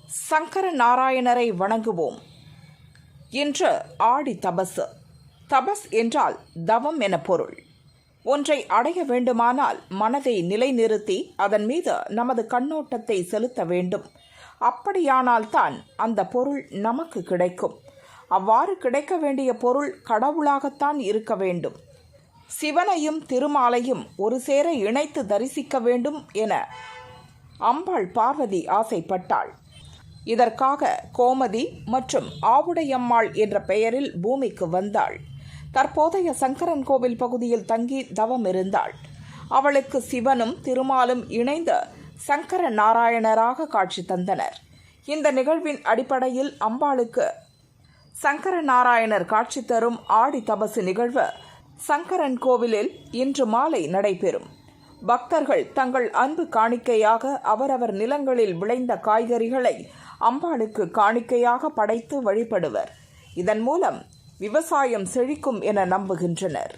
சங்கர நாராயணரை வணங்குவோம். இன்று ஆடி தபசு. தபஸ் என்றால் தவம் என பொருள். ஒன்றை அடைய வேண்டுமானால் மனதை நிலைநிறுத்தி அதன் மீது நமது கண்ணோட்டத்தை செலுத்த வேண்டும். அப்படியானால்தான் அந்த பொருள் நமக்கு கிடைக்கும். அவ்வாறு கிடைக்க வேண்டிய பொருள் கடவுளாகத்தான் இருக்க வேண்டும். சிவனையும் திருமாலையும் ஒரு சேர இணைத்து தரிசிக்க வேண்டும் என அம்பாள் பார்வதி ஆசைப்பட்டாள். இதற்காக கோமதி மற்றும் ஆவுடையம்மாள் என்ற பெயரில் பூமிக்கு வந்தாள். தற்போதைய சங்கரன் கோவில் பகுதியில் தங்கி தவம் இருந்தாள். அவளுக்கு சிவனும் திருமாலும் இணைந்த சங்கர நாராயணராக காட்சி தந்தனர். இந்த நிகழ்வின் அடிப்படையில் அம்பாளுக்கு சங்கர நாராயணர் காட்சி தரும் ஆடி தபசு நிகழ்வு சங்கரன் கோவிலில் இன்று மாலை நடைபெறும். பக்தர்கள் தங்கள் அன்பு காணிக்கையாக அவரவர் நிலங்களில் விளைந்த காய்கறிகளை அம்பாளுக்கு காணிக்கையாக படைத்து வழிபடுவர். இதன் மூலம் விவசாயம் செழிக்கும் என நம்புகின்றனர்.